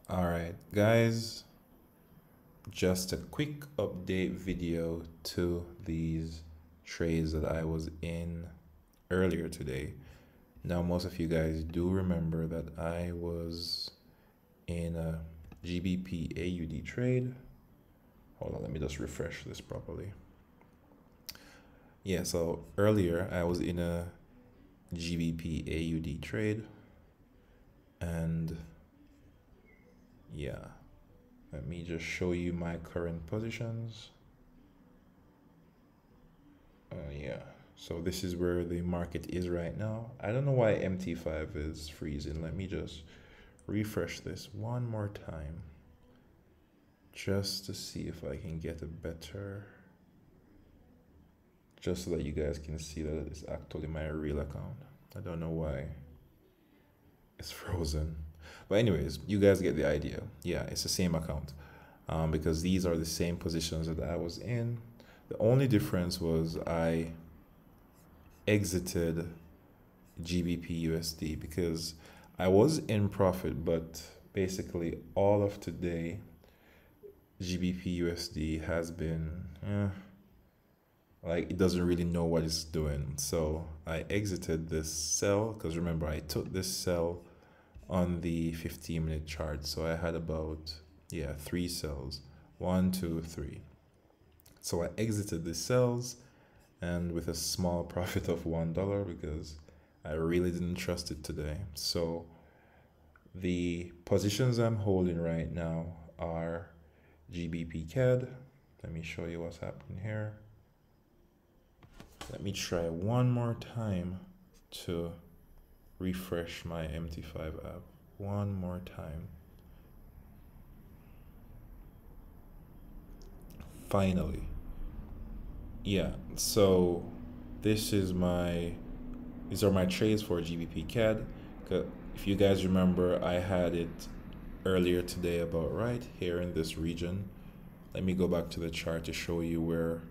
All right, guys, just a quick update video to these trades that I was in earlier today. Now, most of you guys do remember that I was in a GBP AUD trade. Hold on, let me just refresh this properly. Yeah, so earlier I was in a GBP AUD trade, and yeah, let me just show you my current positions. Yeah, so this is where the market is right now. I don't know why MT5 is freezing. Let me just refresh this one more time just to see if I can get a better, just so that you guys can see that it's actually my real account. I don't know why it's frozen, but anyways, you guys get the idea. Yeah, it's the same account, because these are the same positions that I was in. The only difference was I exited GBP USD because I was in profit, but basically all of today GBP USD has been like it doesn't really know what it's doing. So I exited this sell because remember I took this sell on the 15-minute chart. So I had about 3 sells. 1, 2, 3. So I exited the sells and with a small profit of $1 because I really didn't trust it today. So the positions I'm holding right now are GBP CAD. Let me show you what's happening here. Let me try one more time to refresh my MT5 app. One more time. Finally. Yeah, so these are my trades for GBP CAD. If you guys remember, I had it earlier today about right here in this region. Let me go back to the chart to show you where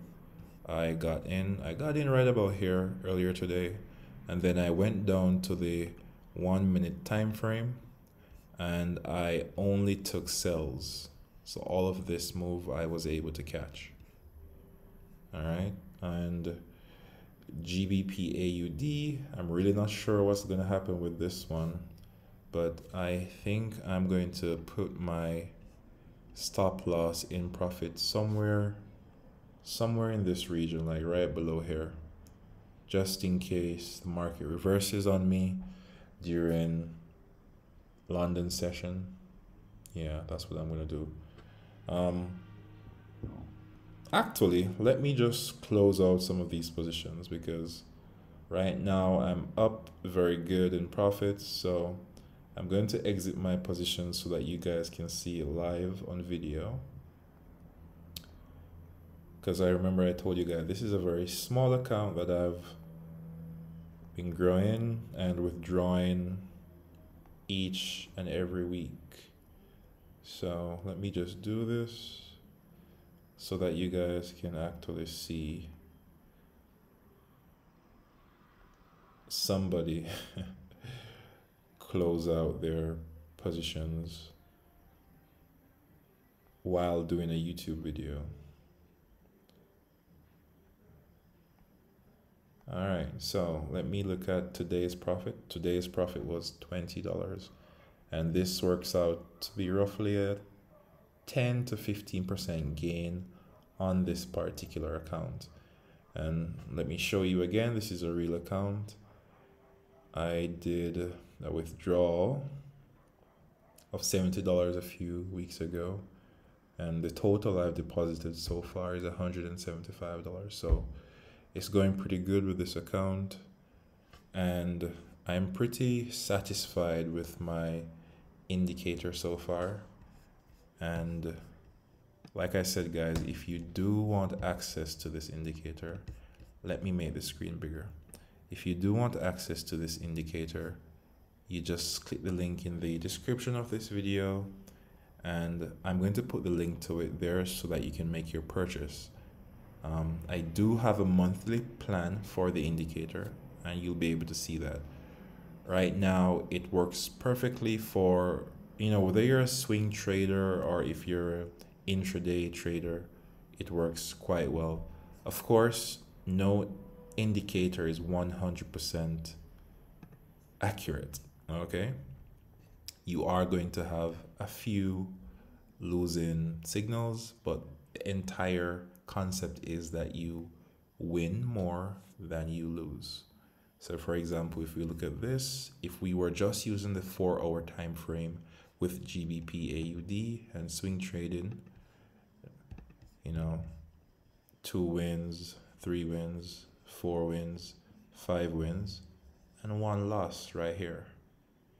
I got in. I got in right about here earlier today, and then I went down to the 1 minute time frame and I only took sells. So all of this move I was able to catch. All right, and GBP AUD, I'm really not sure what's going to happen with this one, but I think I'm going to put my stop loss in profit somewhere in this region, like right below here, just in case the market reverses on me during London session. Yeah, that's what I'm going to do. Actually, let me just close out some of these positions because right now I'm up very good in profits. So I'm going to exit my position so that you guys can see it live on video. Because I remember I told you guys this is a very small account that I've been growing and withdrawing each and every week. So let me just do this so that you guys can actually see somebody close out their positions while doing a YouTube video. All right, so let me look at today's profit. Today's profit was $20, and this works out to be roughly a 10 to 15% gain on this particular account. And let me show you again, this is a real account. I did a withdrawal of $70 a few weeks ago, and the total I've deposited so far is $175. So it's going pretty good with this account, and I'm pretty satisfied with my indicator so far. And like I said, guys, if you do want access to this indicator, let me make the screen bigger. If you do want access to this indicator, you just click the link in the description of this video, and I'm going to put the link to it there so that you can make your purchase. I do have a monthly plan for the indicator, and you'll be able to see that. Right now, it works perfectly for you know, whether you're a swing trader or if you're an intraday trader, it works quite well. Of course, no indicator is 100% accurate, okay? You are going to have a few losing signals, but the entire concept is that you win more than you lose. So for example, if we look at this, if we were just using the 4-hour time frame with GBP AUD and swing trading, you know, 2 wins, 3 wins, 4 wins, 5 wins, and 1 loss right here.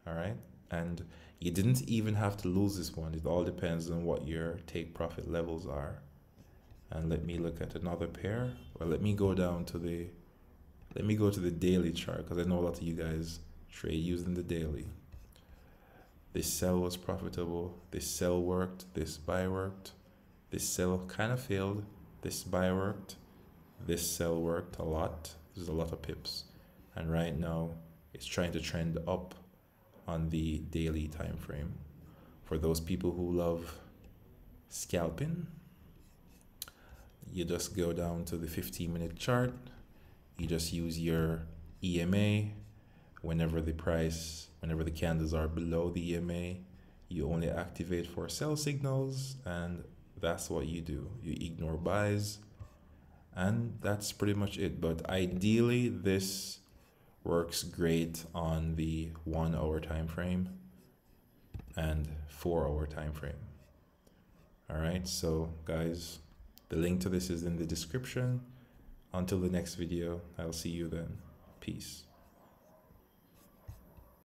All right. And you didn't even have to lose this one. It all depends on what your take profit levels are. And let me look at another pair. Well, let me go to the daily chart, because I know a lot of you guys trade using the daily. This sell was profitable. This sell worked. This buy worked. This sell kind of failed. This buy worked. This sell worked a lot. There's a lot of pips. And right now, it's trying to trend up on the daily time frame. For those people who love scalping, you just go down to the 15-minute chart. You just use your EMA. Whenever the candles are below the EMA, you only activate for sell signals, and that's what you do. You ignore buys, and that's pretty much it. But ideally, this works great on the 1-hour time frame and 4-hour time frame. All right, so guys, the link to this is in the description. Until the next video, I'll see you then. Peace.